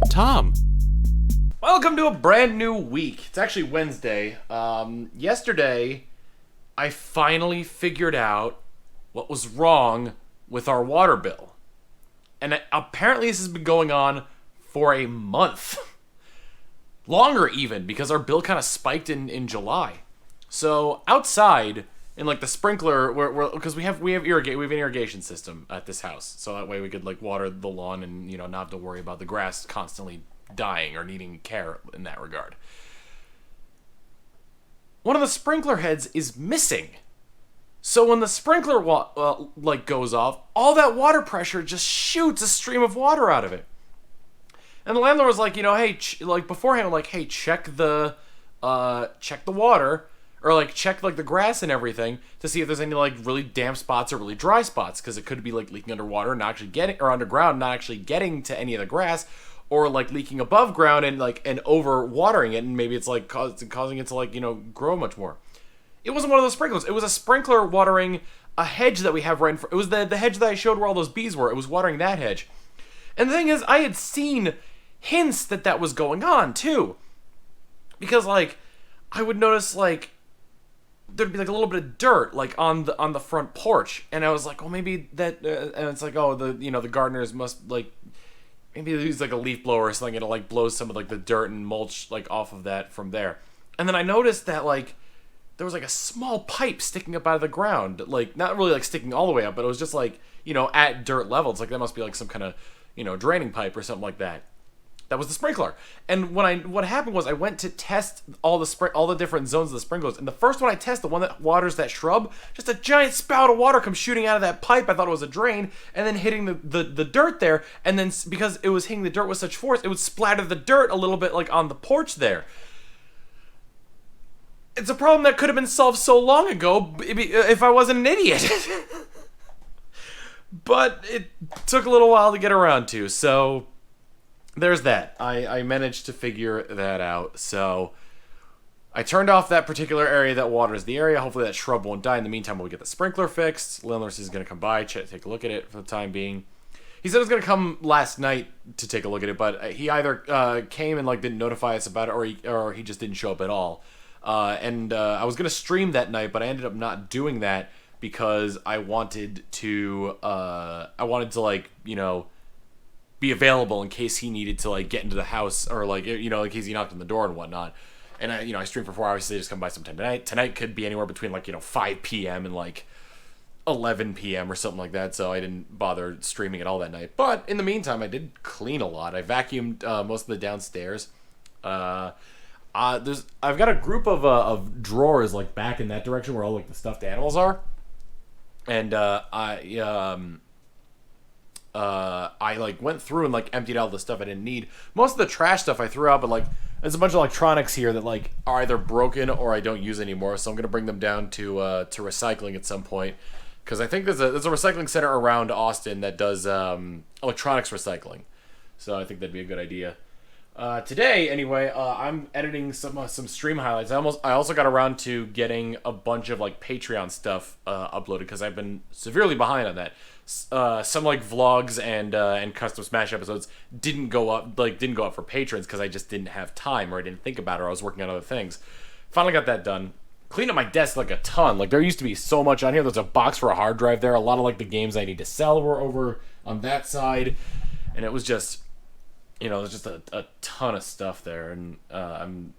Tom. Welcome to a brand new week. It's actually Wednesday. Yesterday, I finally figured out what was wrong with our water bill. And apparently this has been going on for a month. Longer even, because our bill kind of spiked in July. So outside, in like the sprinkler, because we have an irrigation system at this house. So that way we could like water the lawn and not have to worry about the grass constantly dying or needing care in that regard. One of the sprinkler heads is missing. So when the sprinkler goes off, all that water pressure just shoots a stream of water out of it. And the landlord was like, hey, beforehand, like, hey, check the water, or like check like the grass and everything to see if there's any like really damp spots or really dry spots, because it could be like leaking underwater and not actually getting, or underground, not actually getting to any of the grass, or like leaking above ground and over watering it, and maybe it's like causing it to like grow much more. It wasn't one of those sprinklers. It was a sprinkler watering a hedge that we have right in front. It was the hedge that I showed where all those bees were. It was watering that hedge. And the thing is, I had seen hints that was going on too, because like I would notice like there'd be like a little bit of dirt like on the front porch, and I was like, oh, maybe that and it's like, oh, the gardeners must like maybe they use like a leaf blower or something, and it like blows some of like the dirt and mulch like off of that from there. And then I noticed that like there was like a small pipe sticking up out of the ground, like not really like sticking all the way up, but it was just like at dirt level. It's like that must be like some kind of draining pipe or something like that. That was the sprinkler. And what happened was I went to test all the different zones of the sprinklers, and the first one I tested, the one that waters that shrub, just a giant spout of water comes shooting out of that pipe. I thought it was a drain, and then hitting the dirt there, and then because it was hitting the dirt with such force, it would splatter the dirt a little bit like on the porch there. It's a problem that could have been solved so long ago if I wasn't an idiot. But it took a little while to get around to, so there's that. I managed to figure that out. So I turned off that particular area that waters the area. Hopefully that shrub won't die. In the meantime, we'll get the sprinkler fixed. Landlord is going to come by, take a look at it for the time being. He said he was going to come last night to take a look at it, but he either came and like didn't notify us about it, or he just didn't show up at all. And I was going to stream that night, but I ended up not doing that because I wanted to like, be available in case he needed to like get into the house, or like in case he knocked on the door and whatnot. And I streamed for 4 hours, so they just come by sometime tonight. Tonight could be anywhere between like 5 p.m. and like 11 p.m. or something like that, so I didn't bother streaming at all that night. But in the meantime, I did clean a lot. I vacuumed most of the downstairs. I've got a group of drawers like back in that direction where all like the stuffed animals are, and I like went through and like emptied out the stuff I didn't need. Most of the trash stuff I threw out, but like there's a bunch of electronics here that like are either broken or I don't use anymore. So I'm gonna bring them down to recycling at some point, because I think there's a recycling center around Austin that does electronics recycling. So I think that'd be a good idea. Today, anyway, I'm editing some stream highlights. I also got around to getting a bunch of like Patreon stuff uploaded, because I've been severely behind on that. Some like vlogs and custom Smash episodes didn't go up for patrons because I just didn't have time, or I didn't think about it, or I was working on other things. Finally got that done. Cleaned up my desk like a ton. Like there used to be so much on here. There's a box for a hard drive there. A lot of like the games I need to sell were over on that side, and it was just. There's just a ton of stuff there, and I'm,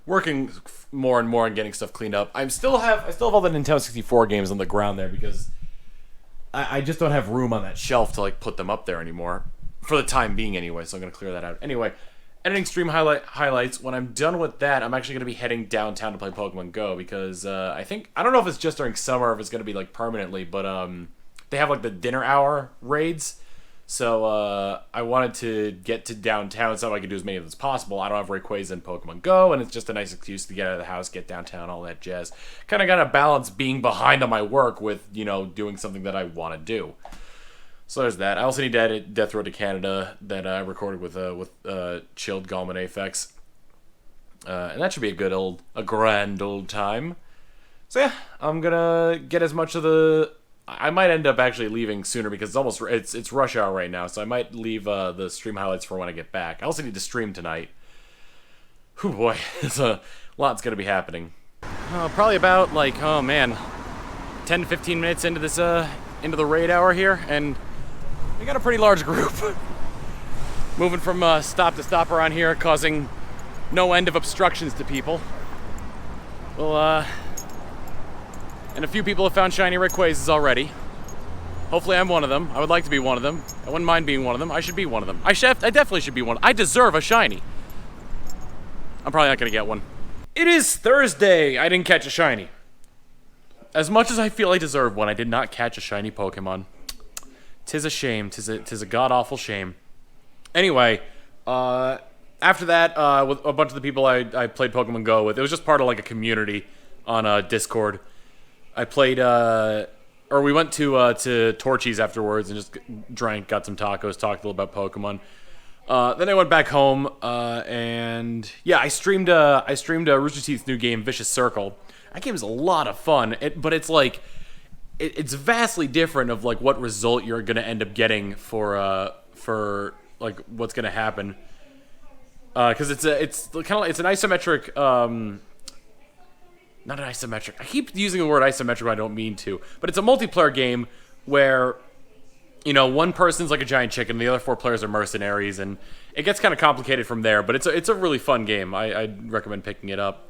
working more and more on getting stuff cleaned up. I still have all the Nintendo 64 games on the ground there, because I just don't have room on that shelf to like put them up there anymore, for the time being anyway, so I'm going to clear that out. Anyway, editing stream highlights. When I'm done with that, I'm actually going to be heading downtown to play Pokemon Go, because I don't know if it's just during summer or if it's going to be like permanently, but they have like the dinner hour raids. So I wanted to get to downtown so I could do as many of them as possible. I don't have Rayquaza in Pokemon Go, and it's just a nice excuse to get out of the house, get downtown, all that jazz. Kind of got to balance being behind on my work with, doing something that I want to do. So there's that. I also need to edit Death Road to Canada that I recorded with Chilled Gallman Aphex. And that should be a grand old time. So yeah, I'm gonna get as much of the I might end up actually leaving sooner because it's rush hour right now, so I might leave the stream highlights for when I get back. I also need to stream tonight. Whew, boy, it's a lot's gonna be happening. Probably about like, oh man, 10 to 15 minutes into this into the raid hour here, and we got a pretty large group moving from stop to stop around here, causing no end of obstructions to people. Well, and a few people have found shiny Rayquazes already. Hopefully I'm one of them. I would like to be one of them. I wouldn't mind being one of them. I should be one of them. I definitely should be one. I deserve a shiny. I'm probably not gonna get one. It is Thursday. I didn't catch a shiny. As much as I feel I deserve one, I did not catch a shiny Pokemon. 'Tis a shame. 'Tis a god-awful shame. Anyway, after that, with a bunch of the people I played Pokemon Go with, it was just part of like a community on Discord. I played, or we went to Torchy's afterwards and just drank, got some tacos, talked a little about Pokemon. Then I went back home, and yeah, I streamed Rooster Teeth's new game, Vicious Circle. That game is a lot of fun, but it's like, it's vastly different of like what result you're gonna end up getting for like what's gonna happen. Because it's kind of like, it's an isometric, not an isometric. I keep using the word isometric when I don't mean to, but it's a multiplayer game where, you know, one person's like a giant chicken, the other 4 players are mercenaries, and it gets kind of complicated from there. But it's a really fun game. I'd recommend picking it up.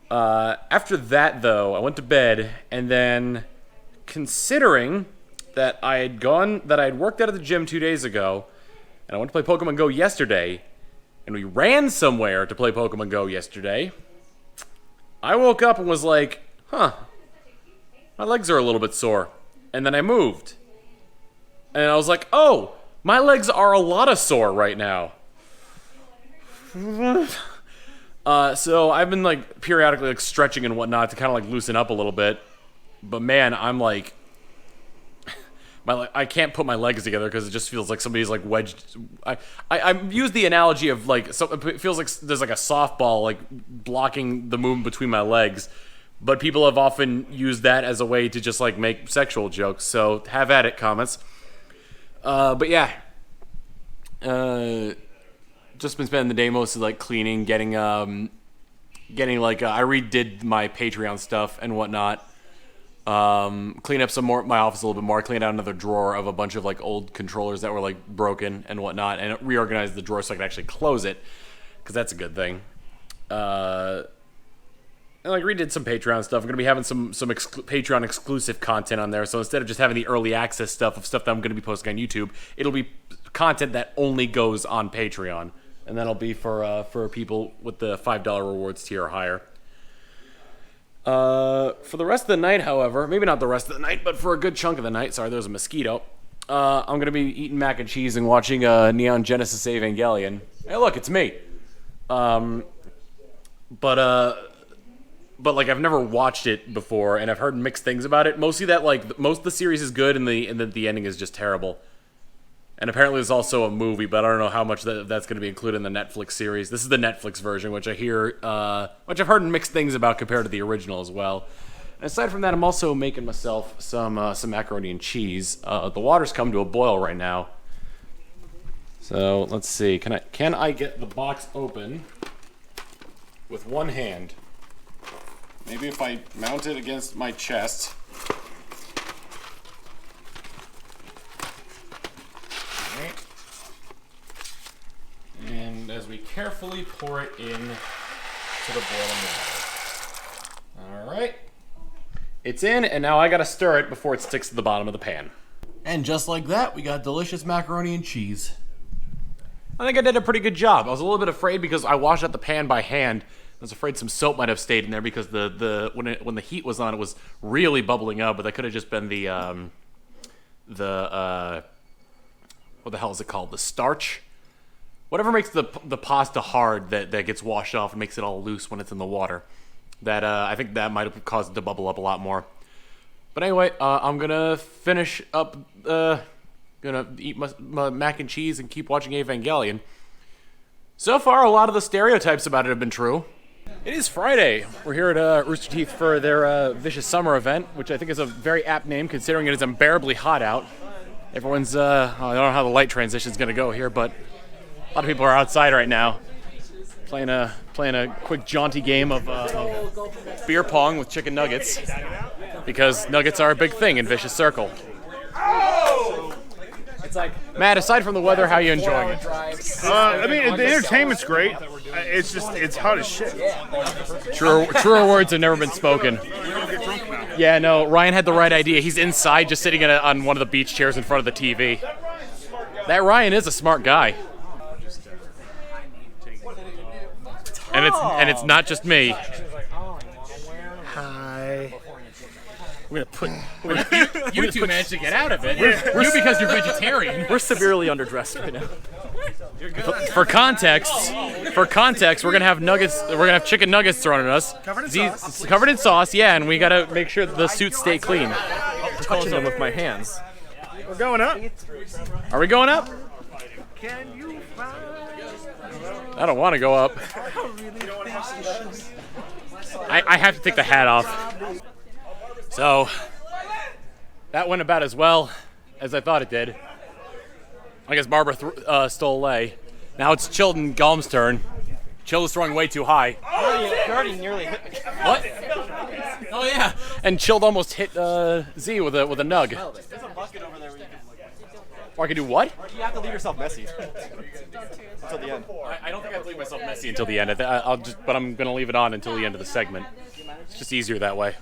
After that, though, I went to bed, and then considering that I had worked out at the gym 2 days ago, and I went to play Pokemon Go yesterday, and we ran somewhere to play Pokemon Go yesterday, I woke up and was like, huh, my legs are a little bit sore. And then I moved. And I was like, oh, my legs are a lot of sore right now. So I've been like periodically like stretching and whatnot to kind of like loosen up a little bit. But man, I'm like, I can't put my legs together because it just feels like somebody's like wedged. I use the analogy of like, so it feels like there's like a softball like blocking the movement between my legs, but people have often used that as a way to just like make sexual jokes. So have at it, comments. But yeah, just been spending the day mostly like cleaning, getting like I redid my Patreon stuff and whatnot. Clean up some more my office a little bit more, clean out another drawer of a bunch of like old controllers that were like broken and whatnot, and reorganize the drawer so I could actually close it, because that's a good thing. And like redid some Patreon stuff. I'm gonna be having some Patreon exclusive content on there, so instead of just having the early access stuff that I'm gonna be posting on YouTube, it'll be content that only goes on Patreon, and that'll be for people with the $5 rewards tier or higher. For the rest of the night, however, maybe not the rest of the night, but for a good chunk of the night, sorry, there's a mosquito, I'm going to be eating mac and cheese and watching Neon Genesis Evangelion. Hey, look, it's me. But like, I've never watched it before, and I've heard mixed things about it. Mostly that, like, most of the series is good, and the ending is just terrible. And apparently there's also a movie, but I don't know how much that's going to be included in the Netflix series. This is the Netflix version, which I've heard mixed things about compared to the original as well. And aside from that, I'm also making myself some macaroni and cheese. The water's come to a boil right now. So let's see. Can I get the box open with one hand? Maybe if I mount it against my chest. And as we carefully pour it in to the boiling water. Alright. It's in, and now I gotta stir it before it sticks to the bottom of the pan. And just like that, we got delicious macaroni and cheese. I think I did a pretty good job. I was a little bit afraid because I washed out the pan by hand. I was afraid some soap might have stayed in there because when the heat was on, it was really bubbling up, but that could have just been the what the hell is it called? The starch? Whatever makes the pasta hard that gets washed off and makes it all loose when it's in the water. That I think that might have caused it to bubble up a lot more. But anyway, I'm gonna finish up. Gonna eat my mac and cheese and keep watching Evangelion. So far, a lot of the stereotypes about it have been true. It is Friday. We're here at Rooster Teeth for their Vicious Summer event, which I think is a very apt name considering it is unbearably hot out. Everyone's, I don't know how the light transition is going to go here, but a lot of people are outside right now playing a quick jaunty game of beer pong with chicken nuggets because nuggets are a big thing in Vicious Circle. It's like, Matt, aside from the weather, how are you enjoying it? I mean, the entertainment's great. It's hot as shit. Truer words have never been spoken. Yeah, no, Ryan had the right idea. He's inside just sitting on one of the beach chairs in front of the TV. That Ryan is a smart guy. And it's not just me. Hi. You two managed to get out of it. You because you're vegetarian. We're severely underdressed right now. For context, we're gonna have nuggets. We're gonna have chicken nuggets thrown at us. Covered in sauce, yeah, and we gotta make sure the suits stay clean. I'm touching them with my hands. We're going up. Are we going up? I don't want to go up. I have to take the hat off. So, that went about as well as I thought it did. I guess Barbara stole away. Now it's Chilled and Galm's turn. Chill is throwing way too high. You already nearly hit me. What? Oh yeah. And Chilled almost hit Z with a nug. There's a bucket over there where you can Or I can do what? You have to leave yourself messy until the end. I don't think I have to leave myself messy until the end. But I'm gonna leave it on until the end of the segment. It's just easier that way.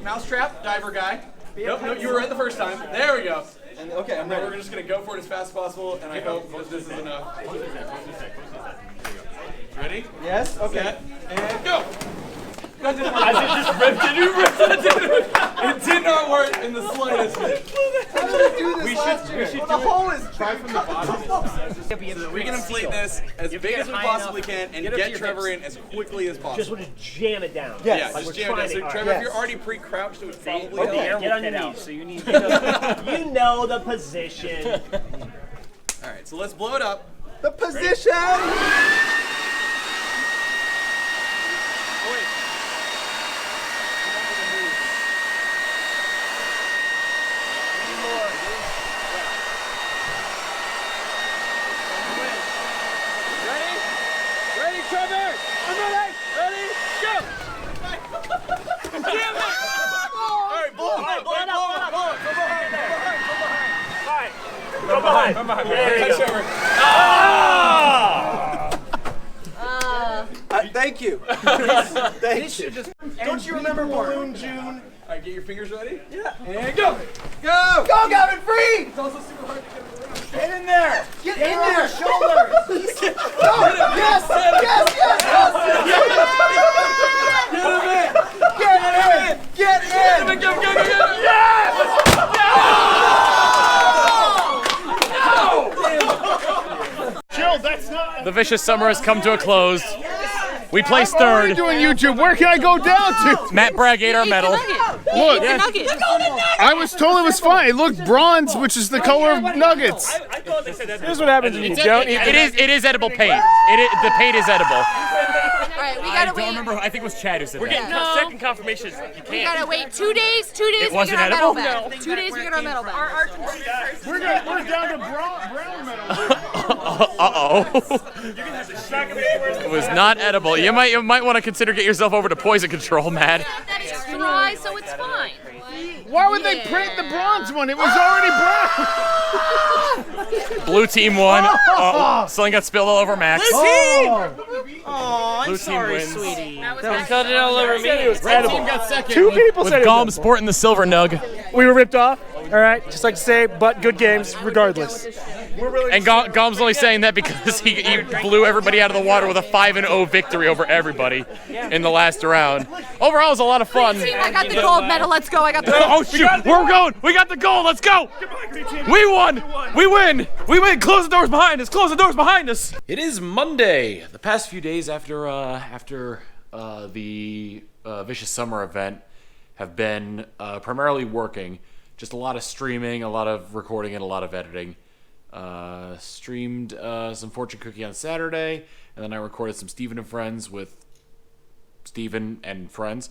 Mousetrap, diver guy. Nope, you were right the first time. There we go. And, okay, I'm ready. We're just going to go for it as fast as possible, and I hope that this is enough. Ready? Yes. Okay. And go! That did not work. It just ripped it. You ripped it. It did not work in the slightest bit. How did I do this we should the hole is try from the bottom. So we can inflate this as big as we possibly can and get Trevor in as quickly as possible. Just want to jam it down. Yes. Yeah, just jam it down. So Trevor, if you're already pre-crouched, it would probably help. Get on your knees. So you need you know the position. All right, so let's blow it up. The position! Go behind. Thank you. Thank you. Don't you remember Balloon June? All right, get your fingers ready. Yeah. And go. Go! Go, Gavin, free! It's also super hard to get around. Get in there! Get in there, shoulders! Go! Yes! Yes, yes, yes! Get him in! Get in! Get in! Yes! The Vicious Summer has come to a close. We placed third. What are you doing, YouTube? Where can I go down to? Matt Bragg ate our medal. Look, I was told it was fine. It looked bronze, which is the color of nuggets. Here's what happens when you don't eat. It is edible paint. The paint is edible. All right, we gotta wait. I think it was Chad who said that. No. Second confirmation. You can't. We gotta wait 2 days. 2 days. It wasn't we get our edible? medal back. 2 days. We get our medal back. We're down to brown medal. It was not edible. You might want to consider get yourself over to poison control, Matt. That is dry, so it's fine. Why would they print the bronze one? It was already brown. Blue team won. Something got spilled all over Max. Blue team wins. Sweetie. Cut it all over me. Red team got second. Two people with said Galm sporting the silver nug. We were ripped off. All right, just like to say, but good games regardless. And Galm's only saying that because he blew everybody out of the water with a 5-0 victory over everybody in the last round. Overall, it was a lot of fun. Team, I got the gold medal. Let's go. I got the gold. Oh shoot, we're going. We got the goal. Let's go. We won. We win. We win. Close the doors behind us. Close the doors behind us. It is Monday. The past few days after the Vicious Summer event have been primarily working. Just a lot of streaming, a lot of recording, and a lot of editing. Streamed some Fortune Cookie on Saturday, and then I recorded some Stephen and Friends with Steven and friends.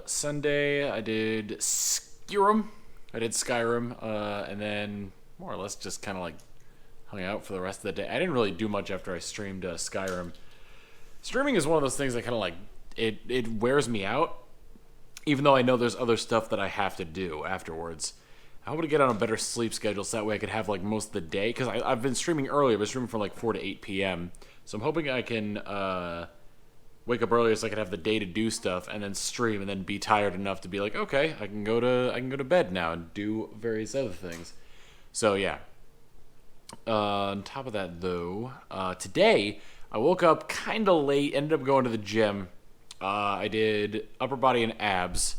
Sunday, I did Skyrim. And then more or less just kind of like hung out for the rest of the day. I didn't really do much after I streamed Skyrim. Streaming is one of those things that kind of like, it wears me out, even though I know there's other stuff that I have to do afterwards. I hope to get on a better sleep schedule so that way I could have like most of the day, because I've been streaming early. I've been streaming from like 4 to 8 p.m. So I'm hoping I can wake up earlier so I can have the day to do stuff and then stream and then be tired enough to be like, okay, I can go to bed now and do various other things. So yeah. On top of that though, today I woke up kind of late, ended up going to the gym. I did upper body and abs,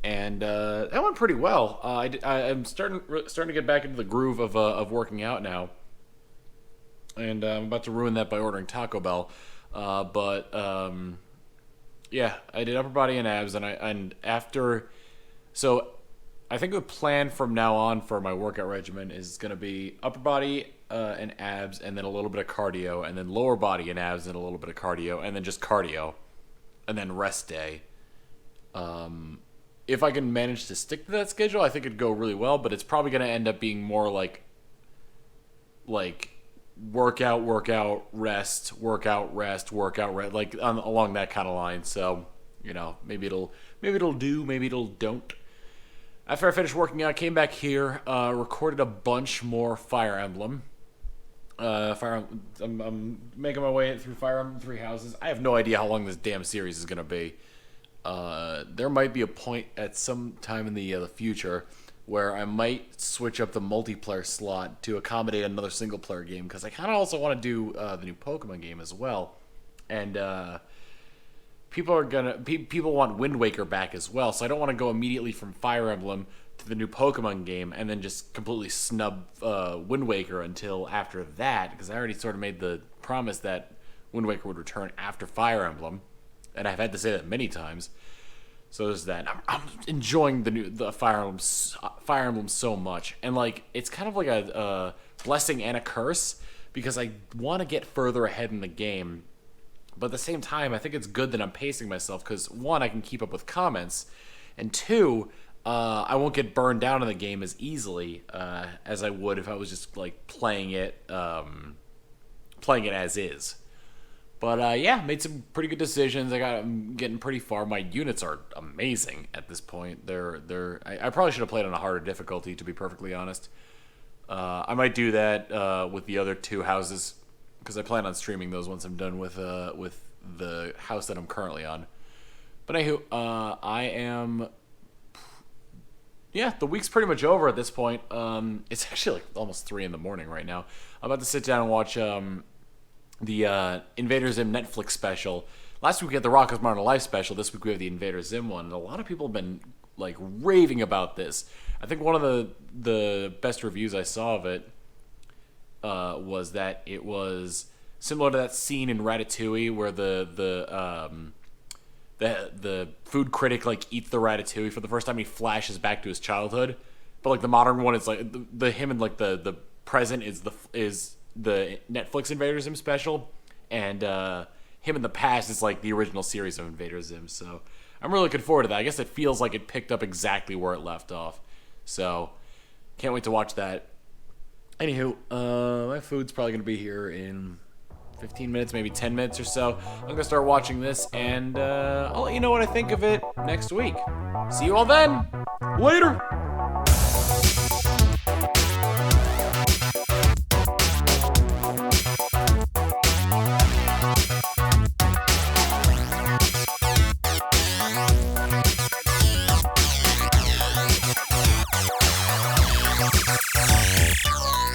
and that went pretty well. I'm starting to get back into the groove of working out now, and I'm about to ruin that by ordering Taco Bell. Yeah, I did upper body and abs, so I think the plan from now on for my workout regimen is going to be upper body and abs, and then a little bit of cardio, and then lower body and abs, and a little bit of cardio, and then just cardio, and then rest day. If I can manage to stick to that schedule, I think it'd go really well, but it's probably going to end up being more like workout, rest, like along that kind of line. So, maybe it'll do, maybe it'll don't. After I finished working out, I came back here, recorded a bunch more Fire Emblem. I'm making my way through Fire Emblem Three Houses. I have no idea how long this damn series is going to be. There might be a point at some time in the future where I might switch up the multiplayer slot to accommodate another single-player game, because I kind of also want to do the new Pokemon game as well. And people want Wind Waker back as well, so I don't want to go immediately from Fire Emblem to the new Pokemon game and then just completely snub Wind Waker until after that, because I already sort of made the promise that Wind Waker would return after Fire Emblem, and I've had to say that many times. So there's that. I'm enjoying the Fire Emblem so much, and like it's kind of like a blessing and a curse, because I want to get further ahead in the game, but at the same time I think it's good that I'm pacing myself, because one, I can keep up with comments, and two, I won't get burned down in the game as easily as I would if I was just like playing it as is. But yeah, made some pretty good decisions. I'm getting pretty far. My units are amazing at this point. I probably should have played on a harder difficulty, to be perfectly honest. I might do that with the other two houses, because I plan on streaming those once I'm done with the house that I'm currently on. But anywho, the week's pretty much over at this point. It's actually like almost 3 a.m. right now. I'm about to sit down and watch the Invader Zim Netflix special. Last week we had the Rock of Modern Life special. This week we have the Invader Zim one. And a lot of people have been like raving about this. I think one of the best reviews I saw of it was that it was similar to that scene in Ratatouille where the food critic like eats the ratatouille for the first time. He flashes back to his childhood, but like the modern one is like the him and like the present is the Netflix Invader Zim special, and him in the past is like the original series of Invader Zim. So I'm really looking forward to that. I guess it feels like it picked up exactly where it left off. So can't wait to watch that. Anywho, my food's probably gonna be here in 15 minutes, maybe 10 minutes or so. I'm gonna start watching this, and I'll let you know what I think of it next week. See you all then. Later.